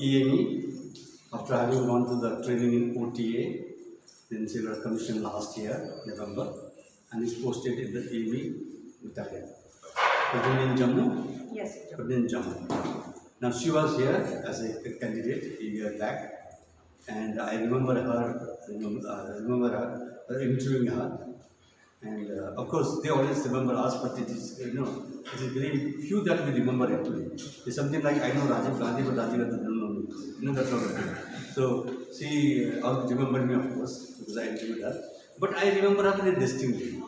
EME, after having gone to the training in OTA, then she was commissioned last year, November, and is posted in the EME battalion. Battalion in Jammu? Yes. Battalion in Jammu. Now she was here as a candidate a year back, and I remember her interviewing her. And of course, they always remember us, but it is, it is very few that we remember actually. It's something like, I know Rajiv Gandhi, but Rajiv Gandhi don't know me. That's not okay. So she always remembered me, of course, because I interviewed her. But I remember her very distinctly.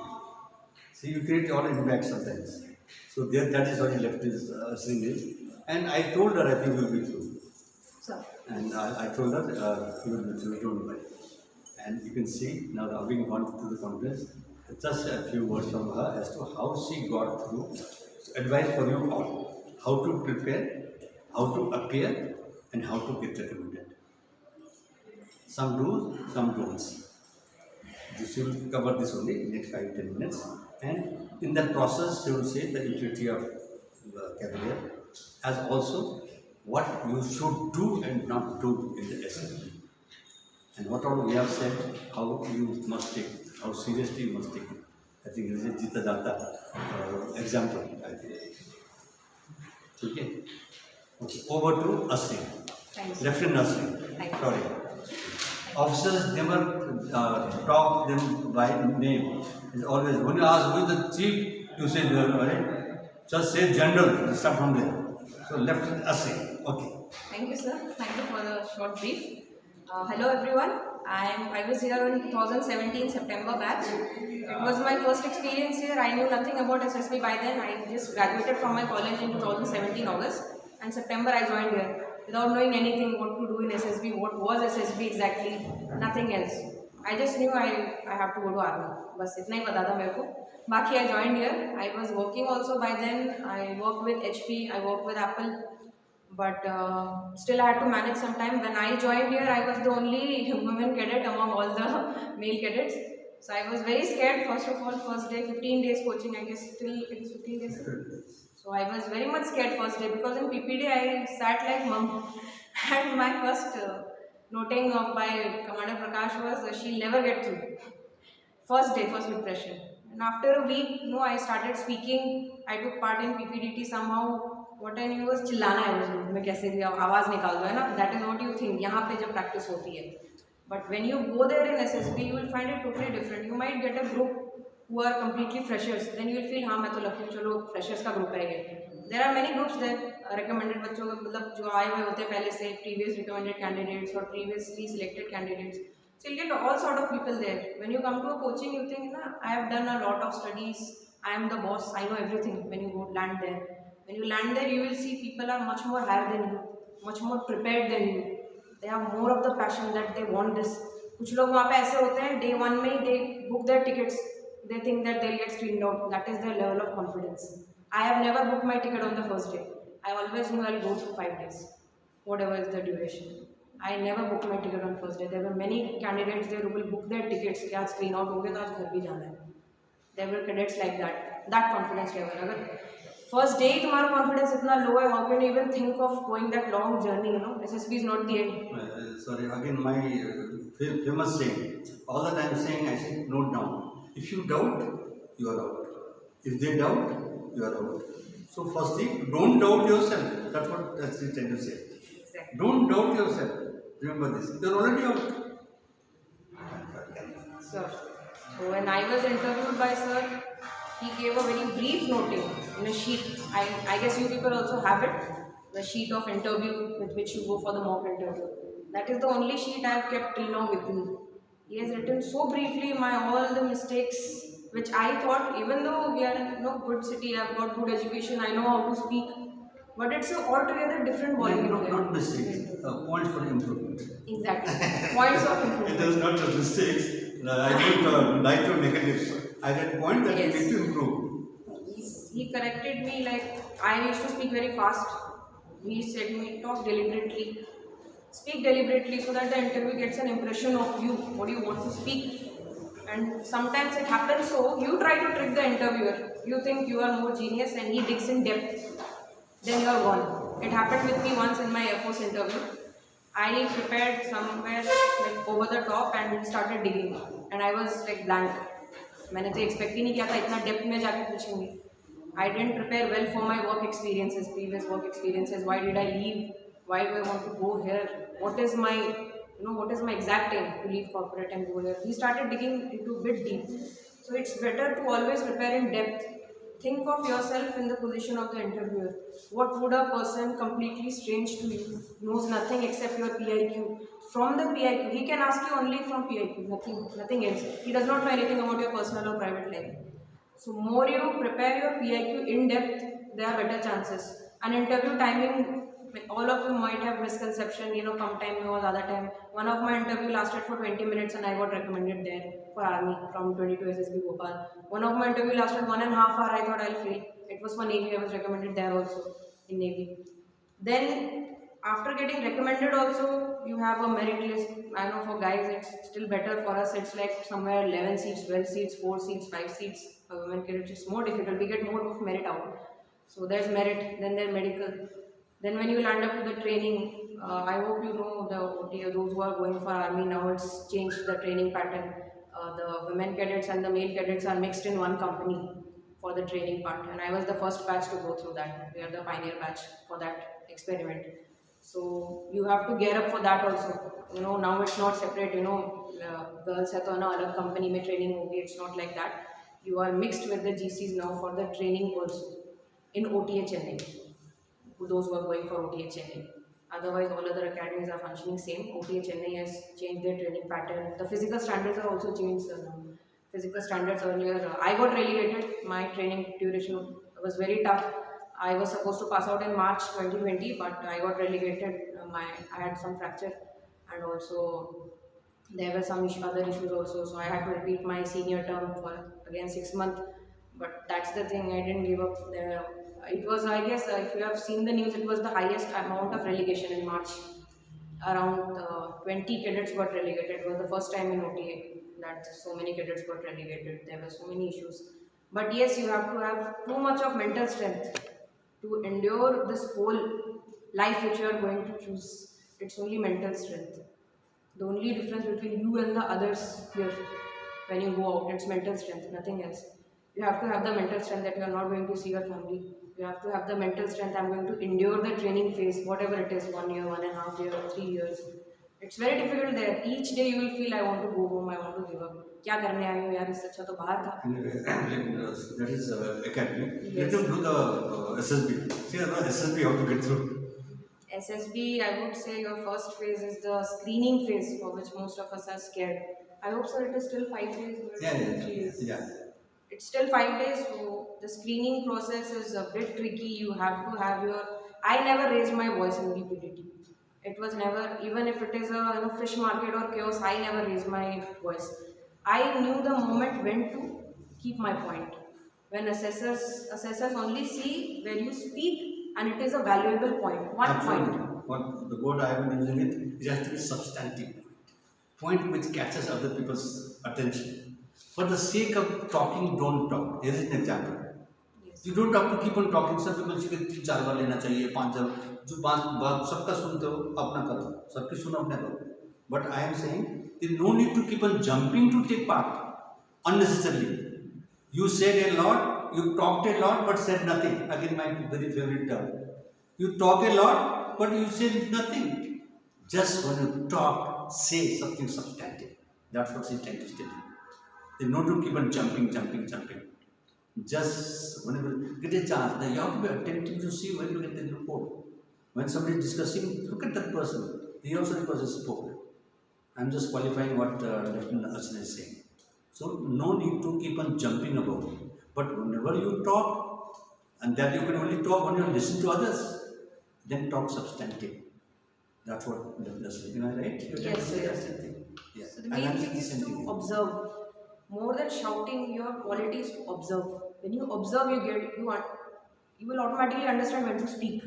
See, you create all impact sometimes. So there, that is why he left his singing. And I told her, I think we will be through. So. And I told her, you will be through, don't worry. And you can see, now having gone to the conference, just a few words from her as to how she got through. So advice for you all: how to prepare, how to appear, and how to get recommended. Some do's, some don'ts. She will cover this only in next 5-10 minutes. And in that process, she will say the utility of the career, as also what you should do and not do in the SSB. And what all we have said, how you must take, how seriously you must take it. I think this is Jita Datta example, I think. Okay. Okay. Over to Asri. Lieutenant Asri. Sorry. Officers never talk them by name. It's always, when you ask who is the chief, you say, just say general, start from there. So Lieutenant Asri. Okay. Thank you, sir. Thank you for the short brief. Hello everyone, I was here in 2017 September batch. It was my first experience here. I knew nothing about SSB by then. I just graduated from my college in 2017 August, and September I joined here without knowing anything what to do in SSB, what was SSB exactly, nothing else. I just knew I have to go to army. बस इतना ही पता था मेरे को. बाकी I joined here. I was working also by then. I worked with HP, I worked with Apple. But still I had to manage some time. When I joined here, I was the only women cadet among all the male cadets. So I was very scared. First of all, first day, 15 days coaching, I guess still it is 15 days. So I was very much scared first day because in PPD I sat like mum. And my first noting of by Commander Prakash was she'll never get through. First day, first impression. And after a week, I started speaking. I took part in PPDT somehow. What I knew was चिल्लाना है मुझे, मैं कैसे भी आवाज़ निकाल दो है ना. That is what you think. यहाँ पे जब practice होती है. But when you go there in SSB, you will find it totally different. You might get a group who are completely freshers. Then you will feel हाँ मैं तो lucky हूँ, चलो freshers का group है ये. There are many groups there. Recommended बच्चों का मतलब जो आए हुए होते हैं पहले से, previous recommended candidates or previously selected candidates. So you'll get all sort of people there. When you come to a coaching, you think, I have done a lot of studies. I am the boss. I know everything. When you go land there. When you land there, you will see people are much more higher than you, much more prepared than you. They have more of the passion that they want this. कुछ लोग वहाँ पे ऐसे होते हैं, day one में ही they book their tickets. They think that they'll get screened out. That is their level of confidence. I have never booked my ticket on the first day. I always knew I'll go through 5 days, whatever is the duration. I never booked my ticket on first day. There were many candidates there who will book their tickets. कि आज screen out हो गया तो आज घर भी जाना है. There were cadets like that. That confidence level. अगर first day तुम्हारा confidence इतना low है, how can you even think of going that long journey? SSB is not the end. Sorry, again my famous saying. All the time saying, I say, note down. If you doubt, you are out. If they doubt, you are out. So first thing, don't doubt yourself. That's what that's the trying to say. Exactly. Don't doubt yourself. Remember this. You're already out. Sir, so when I was interviewed by sir, he gave a very brief noting in a sheet. I guess you people also have it, the sheet of interview with which you go for the mock interview. That is the only sheet I have kept till now with me. He has written so briefly all the mistakes which I thought, even though we are in a good city, I have got good education, I know how to speak, but it's an altogether different ballgame. Not mistakes, points for improvement. Exactly, points of improvement. It is not just mistakes. I don't like to negatives. I had point that Yes. you need to improve. He corrected me like I used to speak very fast. He said me talk deliberately. Speak deliberately so that the interview gets an impression of you, what you want to speak. And sometimes it happens so, you try to trick the interviewer. You think you are more genius and he digs in depth. Then you are gone. It happened with me once in my Air Force interview. I prepared somewhere like over the top and started digging, and I was like blank. मैंने तो expect ही नहीं किया था इतना depth में जाके पूछेंगे. I didn't prepare well for my work experiences, previous work experiences. Why did I leave? Why do I want to go here? What is my, what is my exact aim to leave corporate and go here? We started digging into a bit deep. So it's better to always prepare in depth. Think of yourself in the position of the interviewer. What would a person completely strange to you, knows nothing except your PIQ? From the PIQ, he can ask you only from PIQ, nothing else. He does not know anything about your personal or private life. So more you prepare your PIQ in depth, there are better chances. An interview timing, all of you might have misconception, come time or other time. One of my interview lasted for 20 minutes and I got recommended there for army from 22 SSB Bhopal. One of my interview lasted 1.5 hours. I thought I'll fail. It was for Navy. I was recommended there also in Navy. Then after getting recommended also, you have a merit list. I know for guys it's still better. For us it's like somewhere 11 seats, 12 seats, 4 seats, 5 seats. For women cadets it's more difficult. We get more of merit out. So there's merit, then there's medical. Then when you land up to the training, I hope you know the OTA, those who are going for army now, it's changed the training pattern. The women cadets and the male cadets are mixed in one company for the training part, and I was the first batch to go through that. We are the pioneer batch for that experiment. So you have to gear up for that also. Now it's not separate. Girls है तो ना अलग company में training होगी. It's not like that. You are mixed with the GCs now for the training also in OTA Chennai. Those who are going for OTA Chennai. Otherwise, all other academies are functioning same. OTA Chennai has changed their training pattern. The physical standards are also changed. Physical standards earlier, I got relegated. My training duration was very tough. I was supposed to pass out in March 2020, but I got relegated. I had some fracture, and also there were some other issues also. So I had to repeat my senior term for again 6 months. But that's the thing. I didn't give up. It was, I guess, if you have seen the news, it was the highest amount of relegation in March. Around 20 cadets got relegated. It was the first time in OTA that so many cadets got relegated. There were so many issues. But yes, you have to have too much of mental strength to endure this whole life which you are going to choose. It's only mental strength. The only difference between you and the others here when you go out, it's mental strength, nothing else. You have to have the mental strength that you are not going to see your family. You have to have the mental strength, I'm going to endure the training phase, whatever it is, 1 year, 1.5 years, 3 years. It's very difficult there. Each day you will feel, I want to go home, I want to give up. क्या करने आई हूँ यार, इससे अच्छा तो बाहर था. That is academy. Yes. Let them do the SSB. See, SSB how to get through. SSB, I would say your first phase is the screening phase, for which most of us are scared. I hope so. It is still 5 days. Yeah. It's still 5 days, so the screening process is a bit tricky. You have to have your. I never raised my voice in BPDT. It was never, even if it is a fish market or chaos, I never raised my voice. I knew the moment when to keep my point. When assessors only see where you speak and it is a valuable point. One Absolutely. point. The word I have been using it has to be substantive point which catches other people's attention. For the sake of talking, don't talk. Here is an example. Yes. You don't have to keep on talking. Some people say 3-4 बार लेना चाहिए, 5 बार. जो 5 बार सबका सुनते हो अपना करो, सबकी सुनो अपने करो. But I am saying there is no need to keep on jumping to take part unnecessarily. You said a lot, you talked a lot, but said nothing. Again, my very favorite term. You talk a lot, but you said nothing. Just when you talk, say something substantive. That's what she's trying to tell you. There's no to keep on jumping. Just whenever get a chance, then you have to be attentive to see when you get the report. When somebody is discussing, look at that person. He also the person spoke. I'm just qualifying what Lieutenant Arjun is saying. So no need to keep on jumping about it. But whenever you talk, and that you can only talk when you listen to others, then talk substantive. That's what Lieutenant is saying. Am I right? Yes, sir. Yes. So the main thing is to observe. More than shouting, your quality is to observe. When you observe, you will automatically understand when to speak.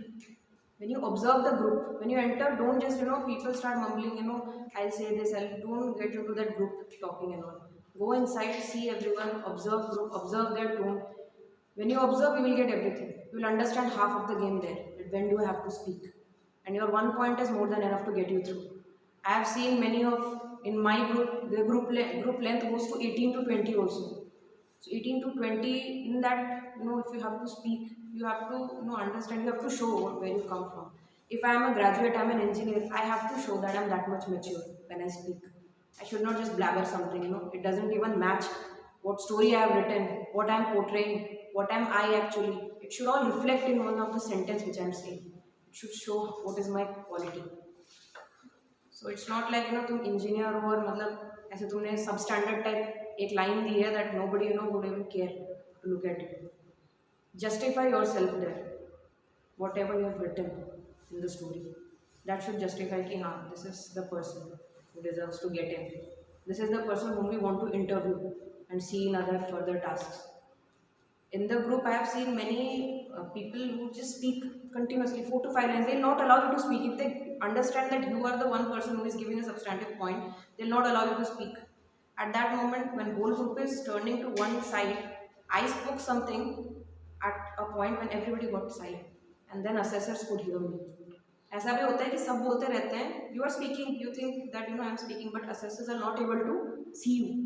When you observe the group, when you enter, don't just people start mumbling. I'll say this. Don't get into that group talking and all. Go inside, see everyone, observe group, observe their tone. When you observe, you will get everything. You will understand half of the game there. When do I have to speak? and your one point is more than enough to get you through. I have seen many of in my group, the group length goes to 18 to 20 also. So 18 to 20, in that, if you have to speak, you have to, understand, you have to show where you come from. If I am a graduate, I am an engineer, I have to show that I am that much mature when I speak. I should not just blabber something, it doesn't even match what story I have written, what I am portraying, what am I actually. It should all reflect in one of the sentence which I am saying. It should show what is my quality. So it's not like तुम engineer हो और मतलब ऐसे तुमने substandard type एक line दी है that nobody would even care to look at it. Justify yourself there. Whatever you have written in the story, that should justify कि हाँ, this is the person who deserves to get in. This is the person whom we want to interview and see in other further tasks. In the group, I have seen many people who just speak continuously, 4 to 5 lines. They will not allow you to speak. If they understand that you are the one person who is giving a substantive point, they will not allow you to speak. At that moment, when whole group is turning to one side, I spoke something at a point when everybody got silent, and then assessors could hear me. ऐसा भी होता है कि सब बोलते रहते हैं, you are speaking, you think that I am speaking, but assessors are not able to see you.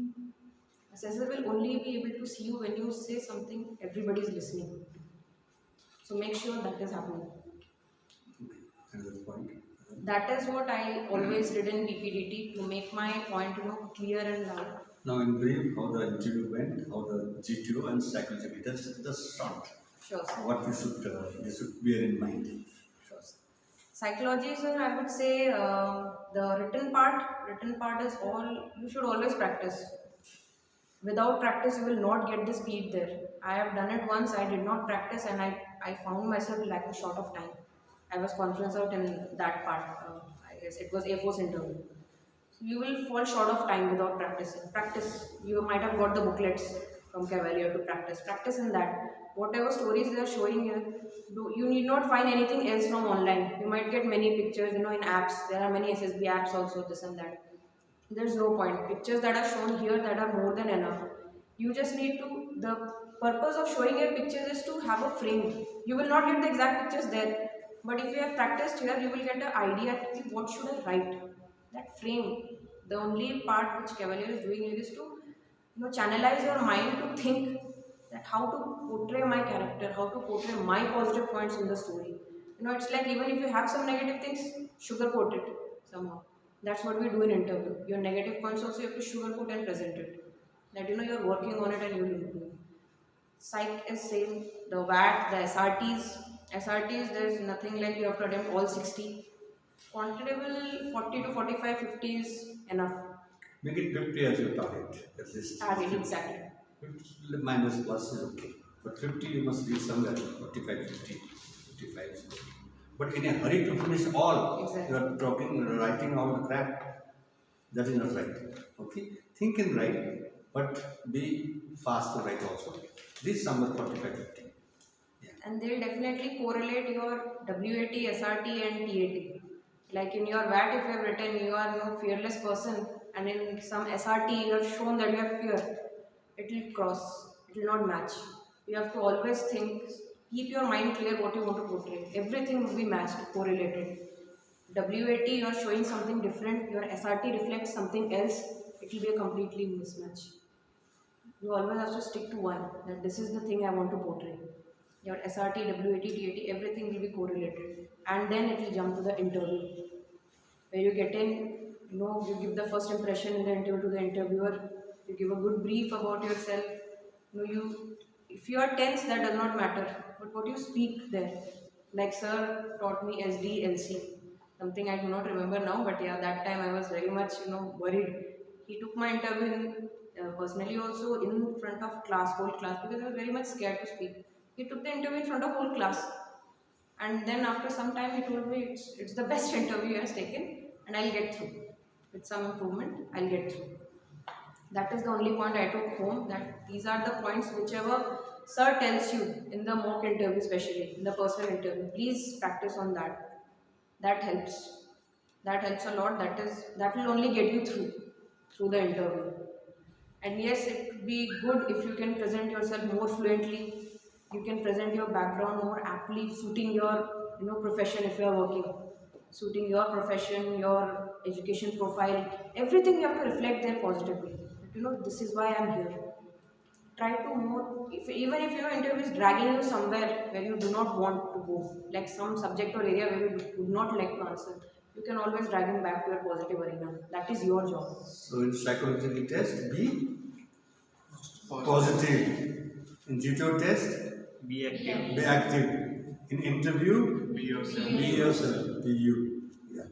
Assessor will only be able to see you when you say something everybody is listening. So make sure that is happening. Another point. That is what I always did in PPDT to make my point clear and loud. Now in brief, how the interview went, how the GTO and psychology, that's just short. Sure, sir. What you should bear in mind. Sure, sir. Psychology, sir, I would say the written part is all, you should always practice. Without practice, you will not get the speed there. I have done it once, I did not practice, and I found myself lacking short of time. I was conference out in that part. I guess it was Air Force interview. So you will fall short of time without practicing. Practice. You might have got the booklets from Cavalier to practice. Practice in that. Whatever stories they are showing here, you need not find anything else from online. You might get many pictures, in apps. There are many SSB apps also, this and that. There's no point. Pictures that are shown here, that are more than enough. You just need to, the purpose of showing your pictures is to have a frame. You will not get the exact pictures there, but if you have practiced here, you will get an idea of what should I write. That frame, the only part which Cavalier is doing here is to channelize your mind to think that how to portray my character, how to portray my positive points in the story. It's like even if you have some negative things, sugarcoat it somehow. That's what we do in interview. Your negative points also you have to sugarcoat and present it. That you're working on it and you will improve. Psych is same. The VAT, the SRTs, there's nothing like you have to attempt all 60. Quantitable 40 to 45, 50 is enough. Make it 50 as your target, at least. Target, exactly. 50 minus plus is okay. But 50 you must reach somewhere, 45, 50, 55 is okay. But in a hurry to finish all, exactly. You are talking, writing all the crap, that is not right. Okay? Think and write, but be fast to write also. This somewhere 45, 50. Yeah. And they'll definitely correlate your WAT, SRT and TAT. Like in your VAT, if you have written you are no fearless person, and in some SRT you have shown that you have fear, it will cross, it will not match. You have to always think, keep your mind clear what you want to portray. Everything will be matched, correlated. WAT, you are showing something different, your SRT reflects something else, it will be a completely mismatch. You always have to stick to one, that this is the thing I want to portray. Your SRT, WAT, TAT, everything will be correlated. And then it will jump to the interview. Where you get in, you give the first impression in the interview to the interviewer, you give a good brief about yourself. If you are tense, that does not matter. But what you speak there, like sir taught me SD, LC, something I do not remember now, but yeah, that time I was very much, worried. He took my interview personally also in front of class, whole class, because I was very much scared to speak. He took the interview in front of whole class. And then after some time he told me it's the best interview he has taken and I'll get through. With some improvement, I'll get through. That is the only point I took home, that these are the points whichever sir tells you in the mock interview, especially in the personal interview. Please practice on that. That helps. That helps a lot. That will only get you through the interview. And yes, it would be good if you can present yourself more fluently. You can present your background more aptly, suiting your profession if you are working. suiting your profession, your education profile, everything you have to reflect there positively. You know, this is why I'm here. Try to more, if, even if you know interview is dragging you somewhere where you do not want to go, like some subject or area where you would not like to answer, you can always drag him back to your positive arena. That is your job. So in psychological test, be positive. In GTO test, Be active. be active. In interview, Be yourself. be yourself. Be you. Yeah.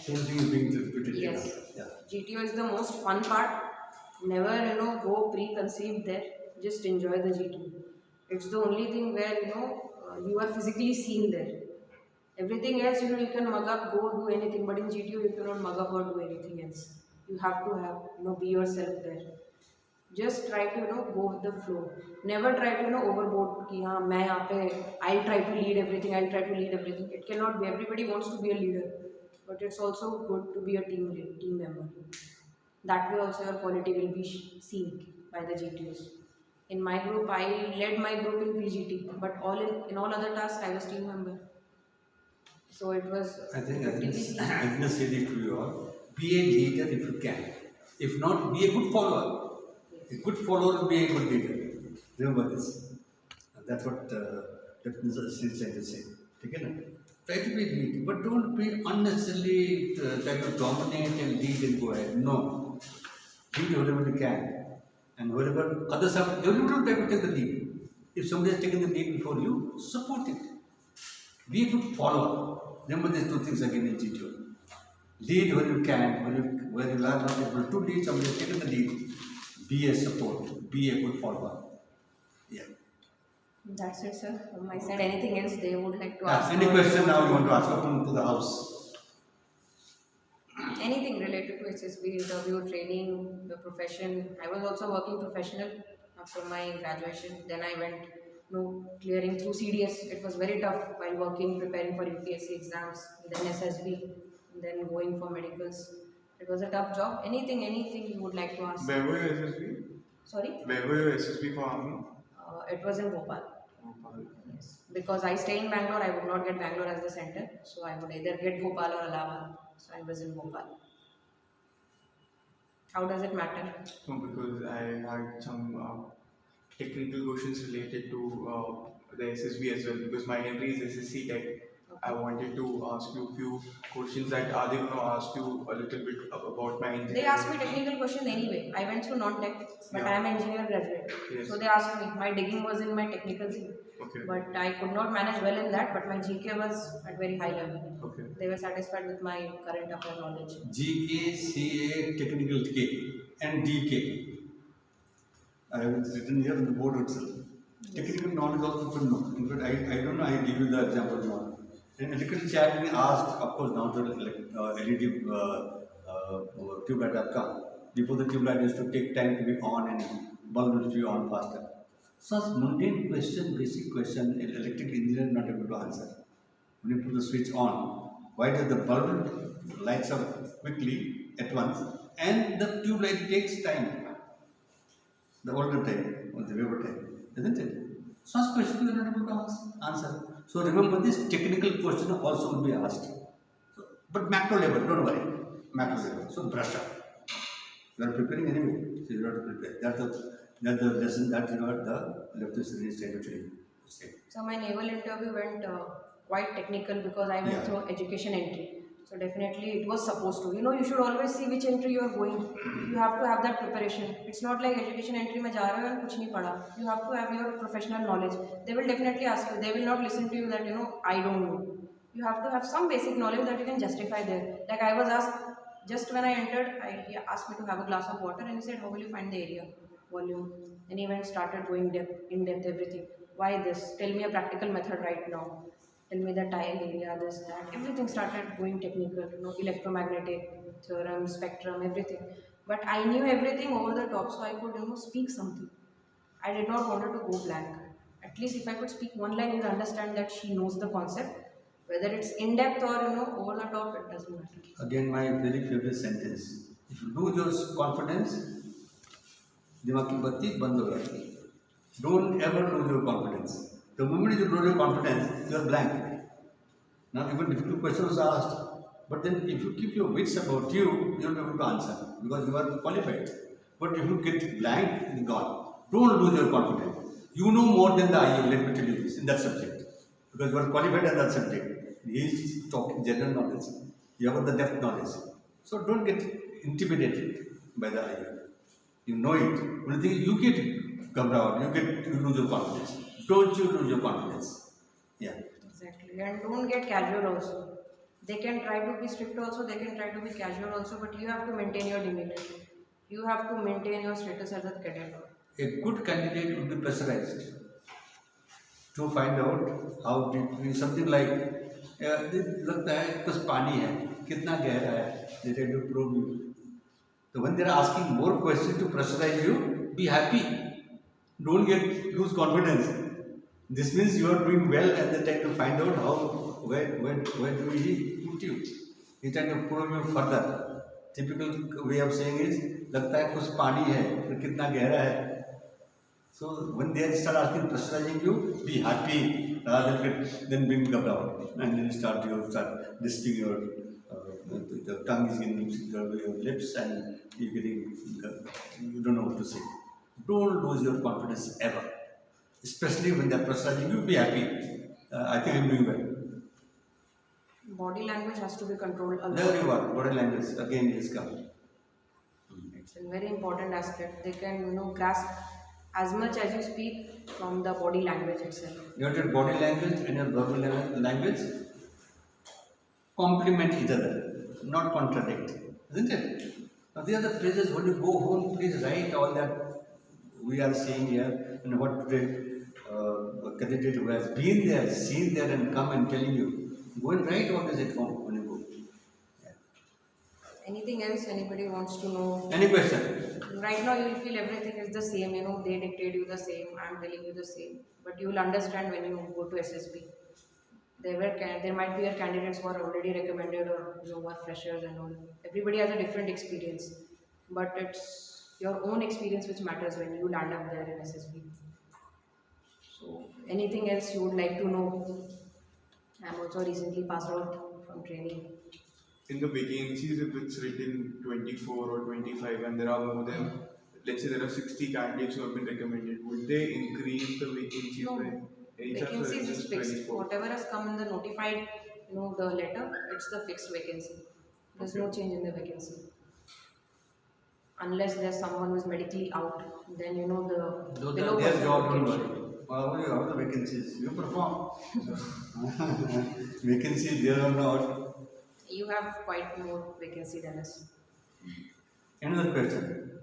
Same thing is being repeated here. Yes. Yeah. GTO is the most fun part. Never, you know, go preconceived there. Just enjoy the GTO. It's the only thing where, you know, you are physically seen there. Everything else, you know, you can mug up, go do anything, but in GTO, you cannot mug up or do anything else. You have to have, you know, be yourself there. Just try to, you know, go with the flow. Never try to, you know, overboard कि हाँ मैं यहाँ पे I'll try to lead everything, I'll try to lead everything. It cannot be. Everybody wants to be a leader, but it's also good to be a team member. That way also your quality will be seen by the GTOs. In my group, I led my group in PGT, but in all other tasks I was team member. So it was I think effectively seen. I'm going to say this to you all. Be a leader if you can. If not, be a good follower. A good follower will be a good leader. Remember this. That's what definition is trying to say. Okay? Try to be lead, but don't be unnecessarily try to dominate and lead and go ahead. No. Lead whatever you can. And wherever others have, everyone will try to take the lead. If somebody has taken the lead before you, support it. Be a good follower. Remember these two things again in GTO. Lead where you can, where you are not able to lead, somebody has taken the lead. Be a support, be a good follower. Yeah. That's it, sir. From my side, anything else they would like to Yeah, ask? any question now you want to ask? Open to the house. Anything related to SSB, interview, training, the profession. I was also working professional after my graduation. Then I went, you know, clearing through CDS. It was very tough while working, preparing for UPSC exams, then SSB, then going for medicals. It was a tough job. Anything you would like to ask? Where were your SSB? Sorry? Where were your SSB for army? It was in Bhopal. Yes. Because I stay in Bangalore, I would not get Bangalore as the center. So I would either get Bhopal or Allahabad. So I was in Bhopal. How does it matter? No, because I had some technical questions related to the SSB as well. Because my entry is SSC Tech. I wanted to ask you a few questions that are they going to ask you a little bit about my engineering? They asked me technical questions anyway. I went through non-tech, but Yeah. I am an engineer graduate. Yes. So they asked me. My digging was in my technical thing. Okay. But I could not manage well in that, but my GK was at very high level. Okay. They were satisfied with my current affair knowledge. GK, CA, technical K, and DK. I have written here on the board itself. Technical knowledge also people know. In fact, I don't know, I give you the example now. In electrical chat, we asked, of course, now the LED tube light have come. Before the tube light used to take time to be on and bulb used to be on faster. Such mundane question, basic question, an electrical engineer is not able to answer. When you put the switch on, why does the bulb lights up quickly at once and the tube light takes time? The older time or the Weber time, isn't it? Such question you are not able to answer. So remember this technical question also will be asked. So, but macro level, don't worry. Macro level. So brush up. You are preparing anyway, so you have to prepare. That's the lesson that you are the leftist is trying to tell you. So my naval interview went quite technical because I went Yeah. through education entry. So definitely it was supposed to. You know, you should always see which entry you are going. You have to have that preparation. It's not like education entry में जा रहे हो and कुछ नहीं पढ़ा. You have to have your professional knowledge. They will definitely ask you. They will not listen to you that, you know, I don't know. You have to have some basic knowledge that you can justify there. Like I was asked, just when I entered, he asked me to have a glass of water and he said, how will you find the area, volume? And he went started going in depth everything. Why this? Tell me a practical method right now. Tell me the tile area, this, that. Everything started going technical, you know, electromagnetic, theorem, spectrum, everything. But I knew everything over the top, so I could, you know, speak something. I did not want her to go blank. At least if I could speak one line, you'll understand that she knows the concept. Whether it's in depth or, you know, over the top, it doesn't matter. Again, my very favorite sentence. If you lose your confidence, दिमाग की बत्ती बंद हो जाती है. Don't ever lose your confidence. The moment you lose your confidence, you are blank. Now even difficult question was asked, but then if you keep your wits about you, you'll be able to answer because you are qualified. But if you get blank, it's gone. Don't lose your confidence. You know more than the IU, let me tell you this, in that subject. Because you are qualified in that subject. He is talking general knowledge. You have the depth knowledge. So don't get intimidated by the IU. You know it. When you think you get come down, you lose your confidence. Don't you lose your confidence. Yeah. Exactly. And don't get casual also. They can try to be strict also, they can try to be casual also, but you have to maintain your demeanor. You have to maintain your status as a cadet. A good candidate would be pressurized to find out how deep something like लगता है कुछ पानी है कितना गहरा है they try to probe you. So when they are asking more questions to pressurize you, be happy. Don't lose confidence. This means you are doing well and they try to find out how where do we put you. He try to probe you further. Typical way of saying is लगता है कुछ पानी है फिर कितना गहरा है. So when they start asking, pressurizing you, be happy rather than being gabbled and then start lisping your the tongue is getting your lips and you don't know what to say. Don't lose your confidence ever, especially when they're pressurizing you. Be happy. I think I'm doing well. Body language has to be controlled a lot. There you are. Body language again is coming. It's a very important aspect. They can grasp as much as you speak from the body language itself. Your body language and your verbal language complement each other, not contradict, isn't it? Now these are the phrases when you go home, please write all that we are saying here and what the candidate who has been there, seen there and come and telling you. Go and write all this at home when you go. Yeah. Anything else anybody wants to know? Any question? Right now you will feel everything is the same, they dictate you the same, I am telling you the same. But you will understand when you go to SSB. There might be candidates who are already recommended or who are freshers and all. Everybody has a different experience. But it's your own experience which matters when you land up there in SSB. So anything else you would like to know? I am also recently passed out from training. In the vacancies, if it's written 24 or 25 and there are more than, let's say there are 60 candidates who have been recommended, would they increase the vacancies? No, by any chance, or vacancies it's is just fixed. 24? Whatever has come in the notified, the letter, it's the fixed vacancy. There's no change in the vacancy. Unless there's someone who is medically out, then the below Their person job, would don't get worry. How the vacancies? You perform. Vacancies there or not. You have quite more vacancy than us. Another question.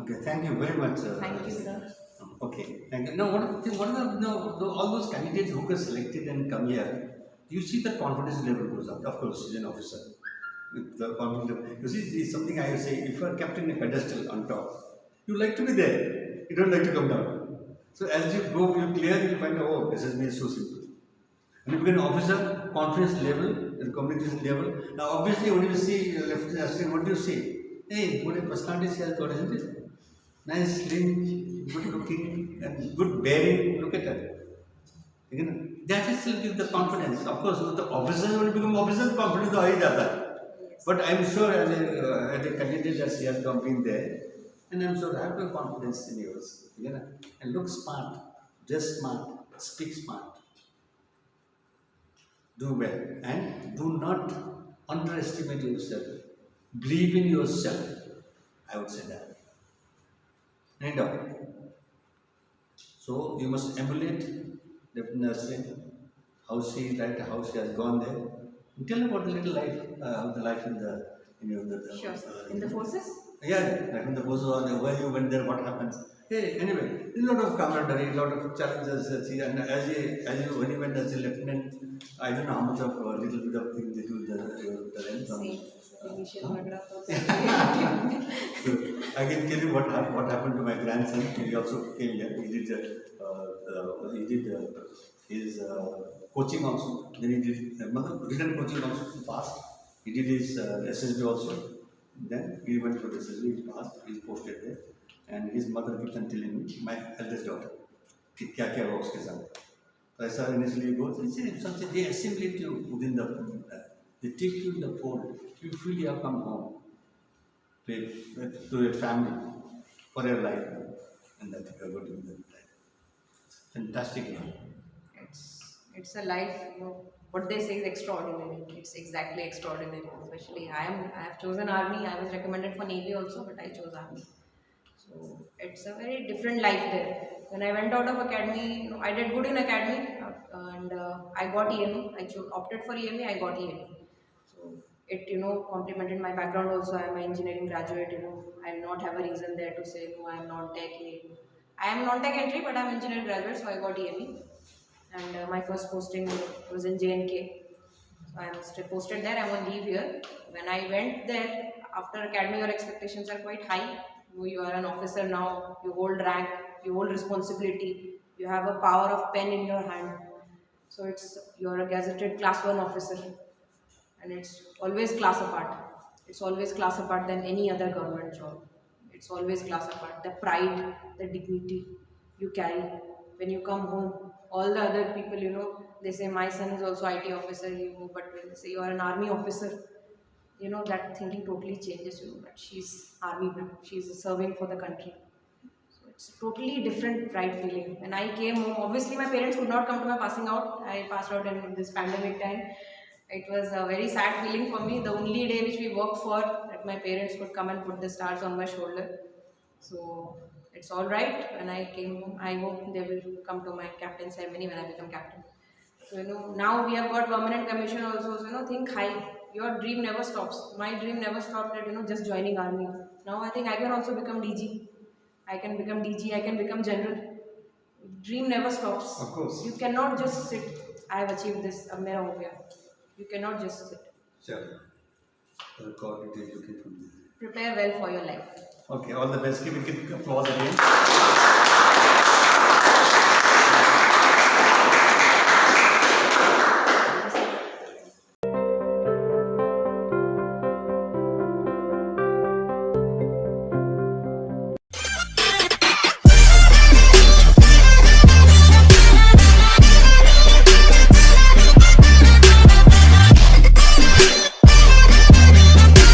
Okay, thank you very much. Thank you, sir. Okay, thank you. Now, what are all those candidates who get selected and come here? You see the confidence level goes up. Of course, he's an officer. With the confidence, you see, it's something I say. If you are kept in a pedestal on top, you like to be there. You don't like to come down. So as you go, you clear, you find out, oh, SSB is so simple. And you become an officer, confidence level, and communication level. Now, obviously, when you see Lieutenant Assistant, what do you see? Hey, what a personality she has got, isn't it? Nice, slim, good looking, and good bearing. Look at her. That is still gives the confidence. Of course, the officer, when you become officer, confidence to high jata. But I'm sure as a candidate that she has been there, and I'm sure I have no confidence in yours. And look smart, dress smart, speak smart. Do well and do not underestimate yourself. Believe in yourself. I would say that. Any doubt? So you must emulate Lieutenant Assistant, how she is like, how she has gone there. And tell about the little life, how the life in the Sure. In the forces? Yeah, like in the forces or where you went there, what happens. Hey, anyway, a lot of camaraderie, a lot of challenges. And as you when you went as a lieutenant, I don't know how much of a little bit of things they do the rent. Same. Initial Magda. So I can tell you what happened to my grandson. He also came here. He did his coaching also. Then he did written coaching also passed. He did his SSB also. Then he went for the SSB. He passed. He posted there. And his mother keeps on telling me, my eldest daughter, कि क्या क्या हुआ उसके साथ. So I saw initially you go, they assimilate you within the, they take you in the fold. You feel you have come home to your family for your life, and that you are going to be the life. Fantastic life. It's a life, you know, what they say is extraordinary. It's exactly extraordinary. Especially I have chosen army. I was recommended for navy also, but I chose army. So it's a very different life there. When I went out of academy, you know, I did good in academy, and I got EME. Opted for EME. I got EME. So it, you know, complemented my background also. I am an engineering graduate. You know, I will not have a reason there to say no. I am non-tech. I am non-tech entry, but I am engineering graduate, so I got EME. And my first posting was in JNK. So I am still posted there. I'm on leave here. When I went there, after academy, your expectations are quite high. You are an officer now. You hold rank. You hold responsibility. You have a power of pen in your hand. So you're a gazetted class 1 officer, and it's always class apart. It's always class apart than any other government job. It's always class apart. The pride, the dignity you carry when you come home. All the other people, you know, they say my son is also IT officer, you know, but when they say you are an army officer, you know, that thinking totally changes, you know, but she's army, she's serving for the country. So it's a totally different pride feeling. When I came home, obviously my parents could not come to my passing out. I passed out in this pandemic time. It was a very sad feeling for me. The only day which we worked for, that my parents could come and put the stars on my shoulder. So it's all right. When I came home, I hope they will come to my captain ceremony when I become captain. So, you know, now we have got permanent commission also. So, you know, think high. Your dream never stops. My dream never stopped at, you know, just joining army. Now I think I can also become DG. I can become DG. I can become general. Dream never stops. Of course. You cannot just sit. I have achieved this. Ab mera ho gaya. You cannot just sit. Sure. God, it is looking from this. Prepare well for your life. Okay, all the best. Give a applause again.